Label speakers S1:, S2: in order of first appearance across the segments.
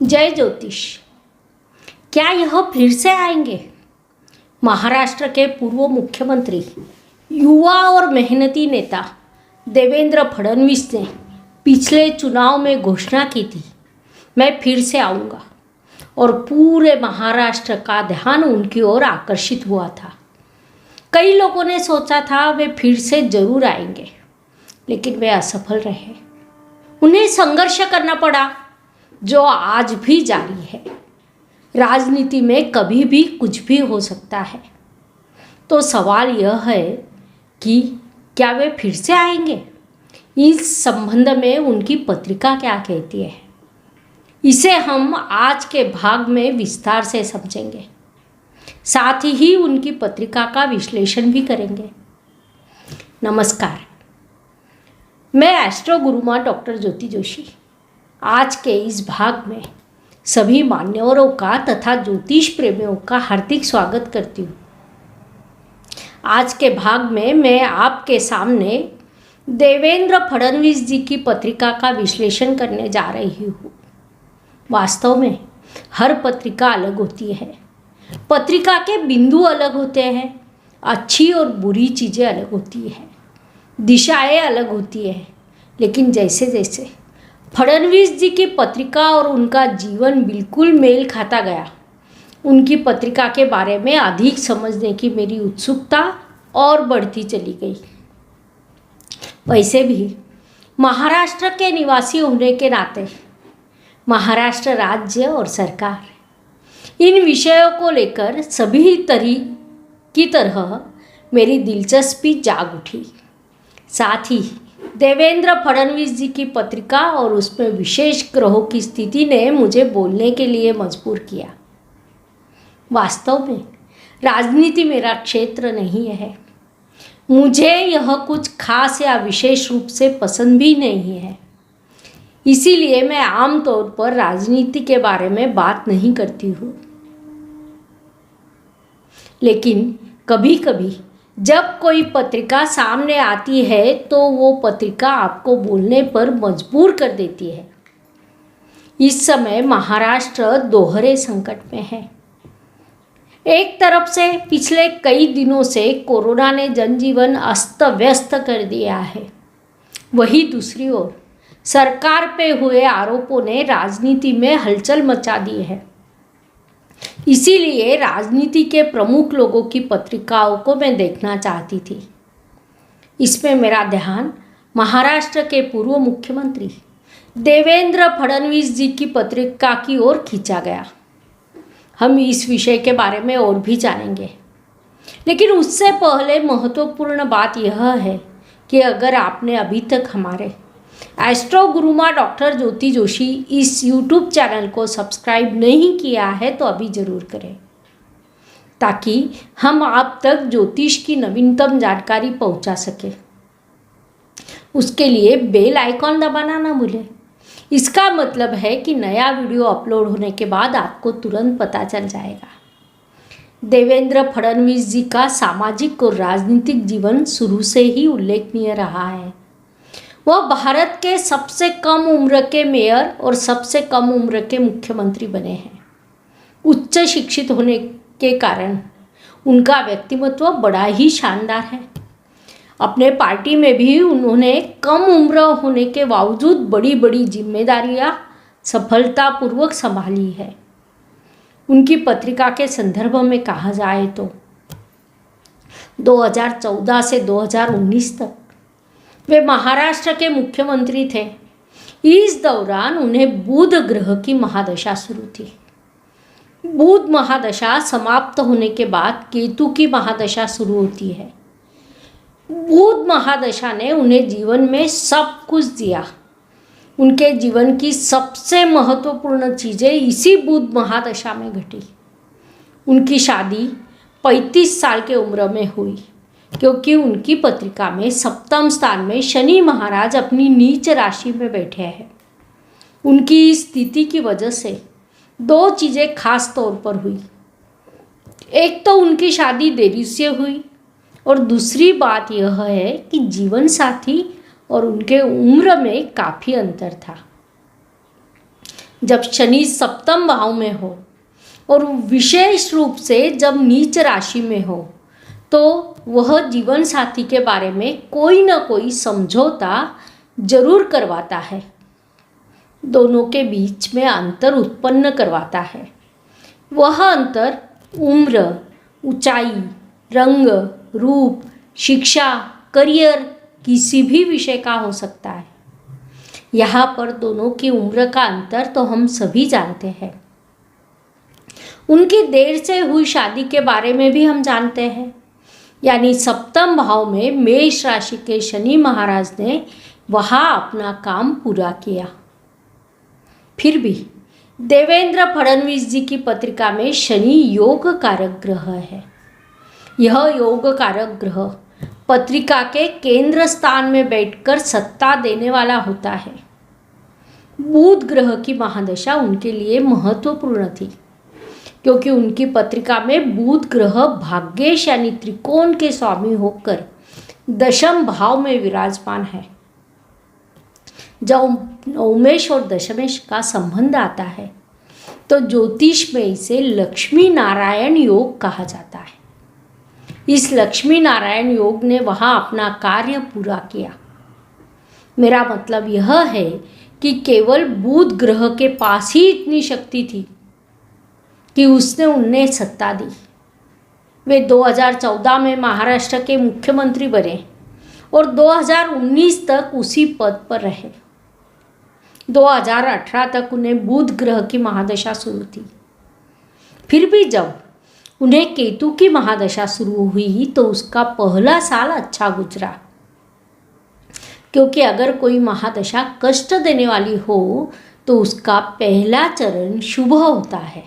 S1: जय ज्योतिष। क्या यह फिर से आएंगे? महाराष्ट्र के पूर्व मुख्यमंत्री, युवा और मेहनती नेता देवेंद्र फडणवीस ने पिछले चुनाव में घोषणा की थी, मैं फिर से आऊँगा, और पूरे महाराष्ट्र का ध्यान उनकी ओर आकर्षित हुआ था। कई लोगों ने सोचा था वे फिर से जरूर आएंगे, लेकिन वे असफल रहे। उन्हें संघर्ष करना पड़ा, जो आज भी जारी है। राजनीति में कभी भी कुछ भी हो सकता है। तो सवाल यह है कि क्या वे फिर से आएंगे? इस संबंध में उनकी पत्रिका क्या कहती है, इसे हम आज के भाग में विस्तार से समझेंगे। साथ ही उनकी पत्रिका का विश्लेषण भी करेंगे। नमस्कार, मैं एस्ट्रो गुरुमा डॉक्टर ज्योति जोशी आज के इस भाग में सभी मान्यवरों का तथा ज्योतिष प्रेमियों का हार्दिक स्वागत करती हूँ। आज के भाग में मैं आपके सामने देवेंद्र फडणवीस जी की पत्रिका का विश्लेषण करने जा रही हूँ। वास्तव में हर पत्रिका अलग होती है, पत्रिका के बिंदु अलग होते हैं, अच्छी और बुरी चीज़ें अलग होती हैं, दिशाएं अलग होती हैं। लेकिन जैसे जैसे फडणवीस जी की पत्रिका और उनका जीवन बिल्कुल मेल खाता गया, उनकी पत्रिका के बारे में अधिक समझने की मेरी उत्सुकता और बढ़ती चली गई। वैसे भी महाराष्ट्र के निवासी होने के नाते महाराष्ट्र राज्य और सरकार, इन विषयों को लेकर सभी की तरह मेरी दिलचस्पी जाग उठी। साथ ही देवेंद्र फडणवीस जी की पत्रिका और उसमें विशेष ग्रहों की स्थिति ने मुझे बोलने के लिए मजबूर किया। वास्तव में राजनीति मेरा क्षेत्र नहीं है, मुझे यह कुछ खास या विशेष रूप से पसंद भी नहीं है। इसीलिए मैं आमतौर पर राजनीति के बारे में बात नहीं करती हूँ। लेकिन कभी कभी जब कोई पत्रिका सामने आती है तो वो पत्रिका आपको बोलने पर मजबूर कर देती है। इस समय महाराष्ट्र दोहरे संकट में है। एक तरफ से पिछले कई दिनों से कोरोना ने जनजीवन अस्त व्यस्त कर दिया है, वहीं दूसरी ओर सरकार पे हुए आरोपों ने राजनीति में हलचल मचा दी है। इसीलिए राजनीति के प्रमुख लोगों की पत्रिकाओं को मैं देखना चाहती थी। इसमें मेरा ध्यान महाराष्ट्र के पूर्व मुख्यमंत्री देवेंद्र फडणवीस जी की पत्रिका की ओर खींचा गया। हम इस विषय के बारे में और भी जानेंगे, लेकिन उससे पहले महत्वपूर्ण बात यह है कि अगर आपने अभी तक हमारे एस्ट्रो गुरुमा डॉक्टर ज्योति जोशी इस यूट्यूब चैनल को सब्सक्राइब नहीं किया है तो अभी ज़रूर करें, ताकि हम आप तक ज्योतिष की नवीनतम जानकारी पहुंचा सके। उसके लिए बेल आइकॉन दबाना ना भूलें। इसका मतलब है कि नया वीडियो अपलोड होने के बाद आपको तुरंत पता चल जाएगा। देवेंद्र फडणवीस जी का सामाजिक और राजनीतिक जीवन शुरू से ही उल्लेखनीय रहा है। वह भारत के सबसे कम उम्र के मेयर और सबसे कम उम्र के मुख्यमंत्री बने हैं। उच्च शिक्षित होने के कारण उनका व्यक्तित्व बड़ा ही शानदार है। अपने पार्टी में भी उन्होंने कम उम्र होने के बावजूद बड़ी बड़ी जिम्मेदारियां सफलतापूर्वक संभाली है। उनकी पत्रिका के संदर्भ में कहा जाए तो 2014 से 2019 तक वे महाराष्ट्र के मुख्यमंत्री थे। इस दौरान उन्हें बुध ग्रह की महादशा शुरू थी। बुध महादशा समाप्त होने के बाद केतु की महादशा शुरू होती है। बुध महादशा ने उन्हें जीवन में सब कुछ दिया। उनके जीवन की सबसे महत्वपूर्ण चीज़ें इसी बुध महादशा में घटी। उनकी शादी 35 साल के उम्र में हुई, क्योंकि उनकी पत्रिका में सप्तम स्थान में शनि महाराज अपनी नीच राशि में बैठे हैं। उनकी इस स्थिति की वजह से दो चीज़ें खास तौर पर हुई। एक तो उनकी शादी देरी से हुई, और दूसरी बात यह है कि जीवन साथी और उनके उम्र में काफ़ी अंतर था। जब शनि सप्तम भाव में हो और विशेष रूप से जब नीच राशि में हो तो वह जीवन साथी के बारे में कोई ना कोई समझौता जरूर करवाता है, दोनों के बीच में अंतर उत्पन्न करवाता है। वह अंतर उम्र, ऊंचाई, रंग, रूप, शिक्षा, करियर, किसी भी विषय का हो सकता है। यहाँ पर दोनों की उम्र का अंतर तो हम सभी जानते हैं। उनकी देर से हुई शादी के बारे में भी हम जानते हैं। यानी सप्तम भाव में मेष राशि के शनि महाराज ने वहाँ अपना काम पूरा किया। फिर भी देवेंद्र फडणवीस जी की पत्रिका में शनि योग कारक ग्रह है। यह योग कारक ग्रह पत्रिका के केंद्र स्थान में बैठकर सत्ता देने वाला होता है। बुध ग्रह की महादशा उनके लिए महत्वपूर्ण थी, क्योंकि उनकी पत्रिका में बुध ग्रह भाग्येश यानी त्रिकोण के स्वामी होकर दशम भाव में विराजमान है। जब नवमेश और दशमेश का संबंध आता है तो ज्योतिष में इसे लक्ष्मी नारायण योग कहा जाता है। इस लक्ष्मी नारायण योग ने वहाँ अपना कार्य पूरा किया। मेरा मतलब यह है कि केवल बुध ग्रह के पास ही इतनी शक्ति थी कि उसने उन्हें सत्ता दी। वे 2014 में महाराष्ट्र के मुख्यमंत्री बने और 2019 तक उसी पद पर रहे। 2018 तक उन्हें बुध ग्रह की महादशा शुरू थी। फिर भी जब उन्हें केतु की महादशा शुरू हुई तो उसका पहला साल अच्छा गुजरा, क्योंकि अगर कोई महादशा कष्ट देने वाली हो तो उसका पहला चरण शुभ होता है।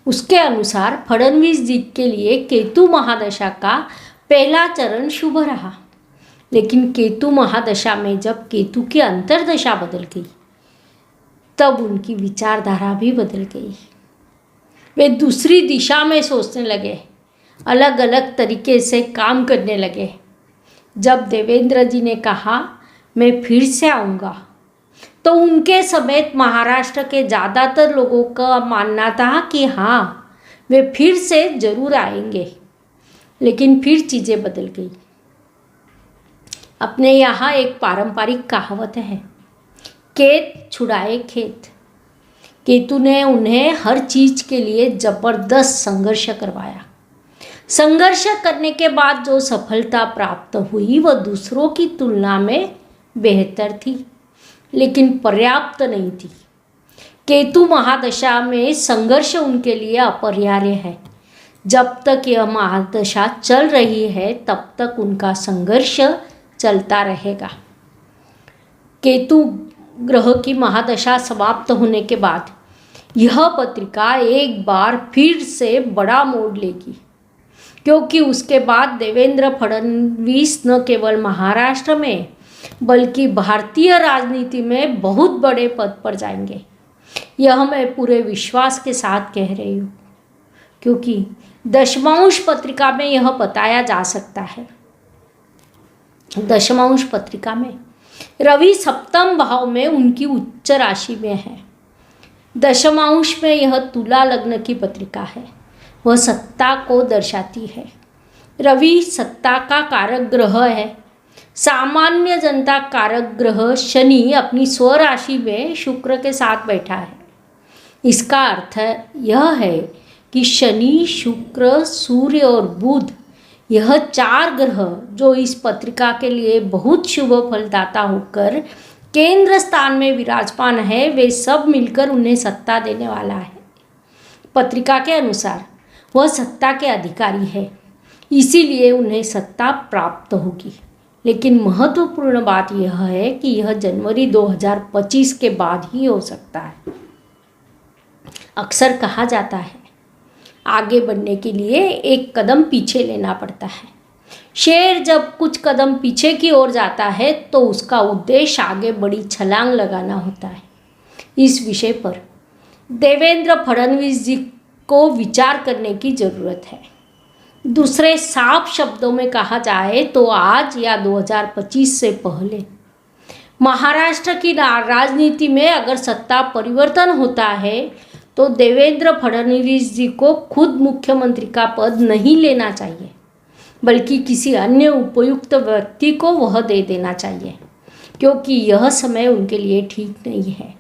S1: उसके अनुसार फडणवीस जी के लिए केतु महादशा का पहला चरण शुभ रहा। लेकिन केतु महादशा में जब केतु की अंतर्दशा बदल गई तब उनकी विचारधारा भी बदल गई। वे दूसरी दिशा में सोचने लगे, अलग अलग तरीके से काम करने लगे। जब देवेंद्र जी ने कहा मैं फिर से आऊँगा तो उनके समेत महाराष्ट्र के ज़्यादातर लोगों का मानना था कि हाँ वे फिर से ज़रूर आएंगे। लेकिन फिर चीज़ें बदल गई। अपने यहाँ एक पारंपरिक कहावत है, केत छुड़ाए खेत। केतु ने उन्हें हर चीज़ के लिए ज़बरदस्त संघर्ष करवाया। संघर्ष करने के बाद जो सफलता प्राप्त हुई वह दूसरों की तुलना में बेहतर थी, लेकिन पर्याप्त नहीं थी। केतु महादशा में संघर्ष उनके लिए अपरिहार्य है। जब तक यह महादशा चल रही है तब तक उनका संघर्ष चलता रहेगा। केतु ग्रह की महादशा समाप्त होने के बाद यह पत्रिका एक बार फिर से बड़ा मोड़ लेगी, क्योंकि उसके बाद देवेंद्र फडणवीस न केवल महाराष्ट्र में बल्कि भारतीय राजनीति में बहुत बड़े पद पर जाएंगे। यह मैं पूरे विश्वास के साथ कह रही हूँ, क्योंकि दशमांश पत्रिका में यह बताया जा सकता है। दशमांश पत्रिका में रवि सप्तम भाव में उनकी उच्च राशि में है। दशमांश में यह तुला लग्न की पत्रिका है, वह सत्ता को दर्शाती है। रवि सत्ता का कारक ग्रह है। सामान्य जनता कारक ग्रह शनि अपनी स्वराशि में शुक्र के साथ बैठा है। इसका अर्थ यह है कि शनि, शुक्र, सूर्य और बुध, यह चार ग्रह जो इस पत्रिका के लिए बहुत शुभ फलदाता होकर केंद्र स्थान में विराजमान है, वे सब मिलकर उन्हें सत्ता देने वाला है। पत्रिका के अनुसार वह सत्ता के अधिकारी है, इसीलिए उन्हें सत्ता प्राप्त होगी। लेकिन महत्वपूर्ण बात यह है कि यह जनवरी 2025 के बाद ही हो सकता है। अक्सर कहा जाता है, आगे बढ़ने के लिए एक कदम पीछे लेना पड़ता है। शेर जब कुछ कदम पीछे की ओर जाता है तो उसका उद्देश्य आगे बड़ी छलांग लगाना होता है। इस विषय पर देवेंद्र फडणवीस जी को विचार करने की ज़रूरत है। दूसरे साफ शब्दों में कहा जाए तो आज या 2025 से पहले महाराष्ट्र की राजनीति में अगर सत्ता परिवर्तन होता है तो देवेंद्र फडणवीस जी को खुद मुख्यमंत्री का पद नहीं लेना चाहिए, बल्कि किसी अन्य उपयुक्त व्यक्ति को वह दे देना चाहिए, क्योंकि यह समय उनके लिए ठीक नहीं है।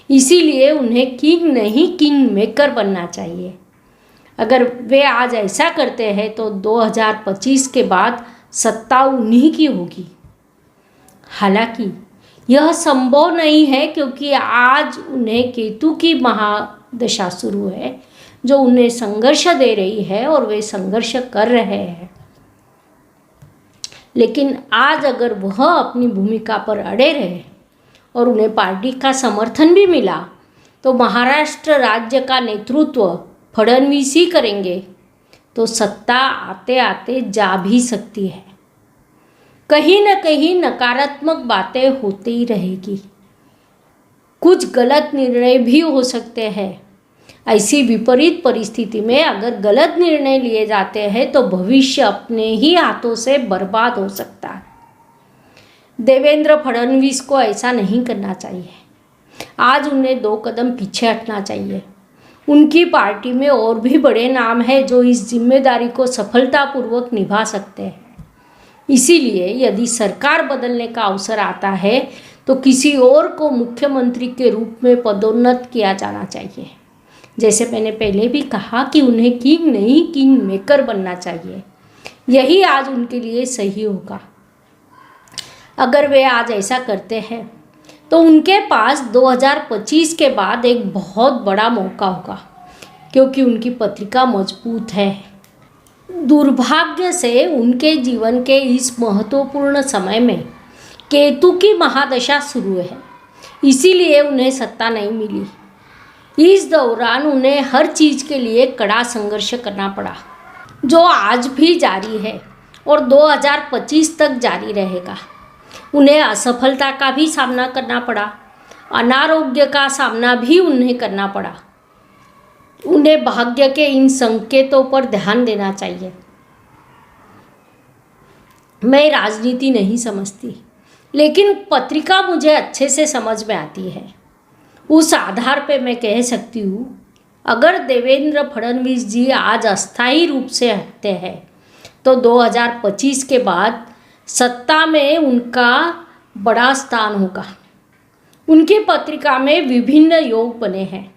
S1: इसीलिए उन्हें किंग नहीं किंग मेकर बनना चाहिए। अगर वे आज ऐसा करते हैं तो 2025 के बाद सत्ता उन्हीं की होगी। हालांकि यह संभव नहीं है, क्योंकि आज उन्हें केतु की महादशा शुरू है जो उन्हें संघर्ष दे रही है और वे संघर्ष कर रहे हैं। लेकिन आज अगर वह अपनी भूमिका पर अड़े रहे और उन्हें पार्टी का समर्थन भी मिला तो महाराष्ट्र राज्य का नेतृत्व फडणवीस ही करेंगे, तो सत्ता आते आते जा भी सकती है। कहीं न कहीं नकारात्मक बातें होती ही रहेगी, कुछ गलत निर्णय भी हो सकते हैं। ऐसी विपरीत परिस्थिति में अगर गलत निर्णय लिए जाते हैं तो भविष्य अपने ही हाथों से बर्बाद हो सकता है। देवेंद्र फडणवीस को ऐसा नहीं करना चाहिए। आज उन्हें 2 कदम पीछे हटना चाहिए। उनकी पार्टी में और भी बड़े नाम हैं जो इस जिम्मेदारी को सफलतापूर्वक निभा सकते हैं। इसीलिए यदि सरकार बदलने का अवसर आता है तो किसी और को मुख्यमंत्री के रूप में पदोन्नत किया जाना चाहिए। जैसे मैंने पहले भी कहा कि उन्हें किंग नहीं किंग मेकर बनना चाहिए। यही आज उनके लिए सही होगा। अगर वे आज ऐसा करते हैं तो उनके पास 2025 के बाद एक बहुत बड़ा मौका होगा, क्योंकि उनकी पत्रिका मजबूत है। दुर्भाग्य से उनके जीवन के इस महत्वपूर्ण समय में केतु की महादशा शुरू है, इसीलिए उन्हें सत्ता नहीं मिली। इस दौरान उन्हें हर चीज़ के लिए कड़ा संघर्ष करना पड़ा, जो आज भी जारी है और 2025 तक जारी रहेगा। उन्हें असफलता का भी सामना करना पड़ा, अनारोग्य का सामना भी उन्हें करना पड़ा। उन्हें भाग्य के इन संकेतों पर ध्यान देना चाहिए। मैं राजनीति नहीं समझती, लेकिन पत्रिका मुझे अच्छे से समझ में आती है। उस आधार पे मैं कह सकती हूँ, अगर देवेंद्र फडणवीस जी आज अस्थायी रूप से हटते हैं तो 2025 के बाद सत्ता में उनका बड़ा स्थान होगा। उनकी पत्रिका में विभिन्न योग बने हैं।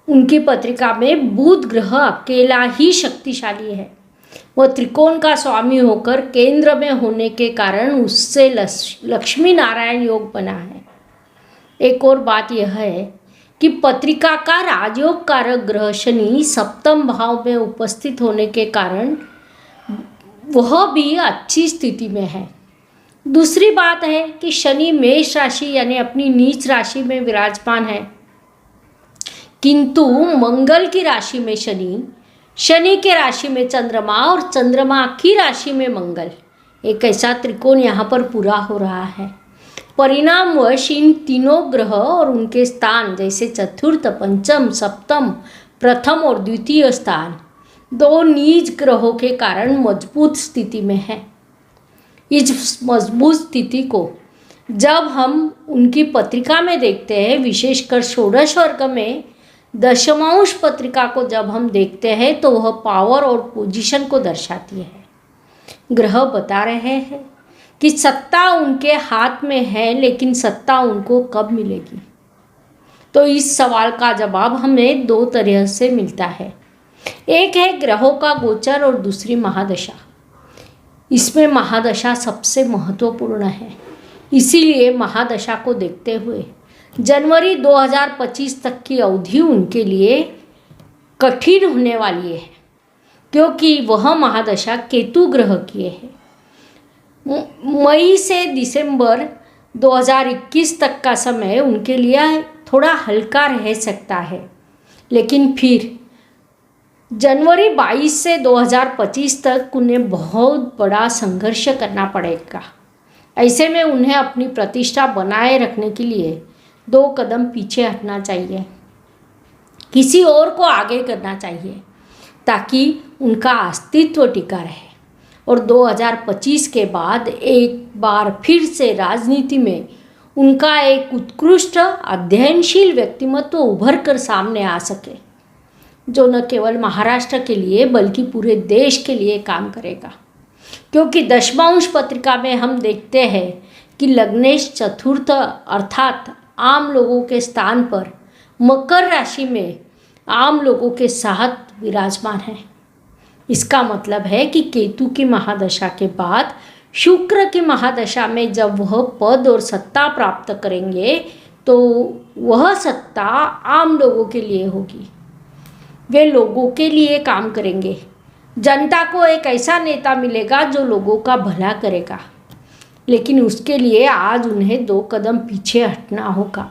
S1: उनकी पत्रिका में बुध ग्रह अकेला ही शक्तिशाली है। वह त्रिकोण का स्वामी होकर केंद्र में होने के कारण उससे लक्ष्मी नारायण योग बना है। एक और बात यह है कि पत्रिका का राजयोग कारक ग्रह शनि 7वें भाव में उपस्थित होने के कारण वह भी अच्छी स्थिति में है। दूसरी बात है कि शनि मेष राशि यानी अपनी नीच राशि में विराजमान है, किंतु मंगल की राशि में शनि, शनि के राशि में चंद्रमा और चंद्रमा की राशि में मंगल, एक ऐसा त्रिकोण यहाँ पर पूरा हो रहा है। परिणामवश इन तीनों ग्रह और उनके स्थान जैसे चतुर्थ, पंचम, सप्तम, प्रथम और द्वितीय स्थान 2 नीच ग्रहों के कारण मजबूत स्थिति में है। इस मजबूत स्थिति को जब हम उनकी पत्रिका में देखते हैं, विशेषकर षोडश वर्ग में दशमांश पत्रिका को जब हम देखते हैं तो वह पावर और पोजीशन को दर्शाती है। ग्रह बता रहे हैं कि सत्ता उनके हाथ में है, लेकिन सत्ता उनको कब मिलेगी? तो इस सवाल का जवाब हमें 2 तरह से मिलता है। एक है ग्रहों का गोचर और दूसरी महादशा। इसमें महादशा सबसे महत्वपूर्ण है। इसीलिए महादशा को देखते हुए जनवरी 2025 तक की अवधि उनके लिए कठिन होने वाली है, क्योंकि वह महादशा केतु ग्रह की है। मई से दिसंबर 2021 तक का समय उनके लिए थोड़ा हल्का रह सकता है, लेकिन फिर जनवरी 22 से 2025 तक उन्हें बहुत बड़ा संघर्ष करना पड़ेगा। ऐसे में उन्हें अपनी प्रतिष्ठा बनाए रखने के लिए 2 कदम पीछे हटना चाहिए, किसी और को आगे करना चाहिए, ताकि उनका अस्तित्व टिका रहे और 2025 के बाद एक बार फिर से राजनीति में उनका एक उत्कृष्ट अध्ययनशील व्यक्तिमत्व उभर कर सामने आ सके, जो न केवल महाराष्ट्र के लिए बल्कि पूरे देश के लिए काम करेगा। क्योंकि दशमांश पत्रिका में हम देखते हैं कि लग्नेश चतुर्थ अर्थात आम लोगों के स्थान पर मकर राशि में आम लोगों के साथ विराजमान है। इसका मतलब है कि केतु की महादशा के बाद शुक्र की महादशा में जब वह पद और सत्ता प्राप्त करेंगे तो वह सत्ता आम लोगों के लिए होगी। वे लोगों के लिए काम करेंगे। जनता को एक ऐसा नेता मिलेगा जो लोगों का भला करेगा, लेकिन उसके लिए आज उन्हें 2 कदम पीछे हटना होगा।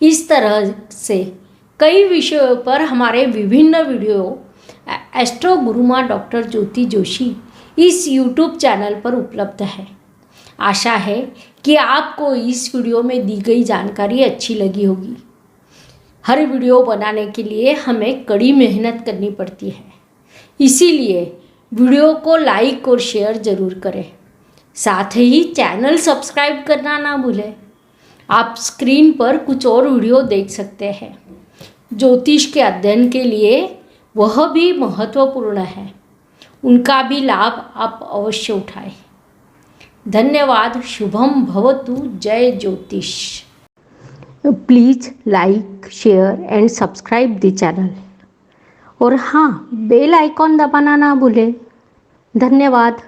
S1: इस तरह से कई विषयों पर हमारे विभिन्न वीडियो एस्ट्रो गुरुमा डॉक्टर ज्योति जोशी इस YouTube चैनल पर उपलब्ध है। आशा है कि आपको इस वीडियो में दी गई जानकारी अच्छी लगी होगी। हर वीडियो बनाने के लिए हमें कड़ी मेहनत करनी पड़ती है, इसीलिए वीडियो को लाइक और शेयर ज़रूर करें। साथ ही चैनल सब्सक्राइब करना ना भूलें। आप स्क्रीन पर कुछ और वीडियो देख सकते हैं। ज्योतिष के अध्ययन के लिए वह भी महत्वपूर्ण है, उनका भी लाभ आप अवश्य उठाएं। धन्यवाद। शुभम भवतु। जय ज्योतिष। Please like share and subscribe the channel और हाँ, बेल आइकॉन दबाना ना भूलें। धन्यवाद।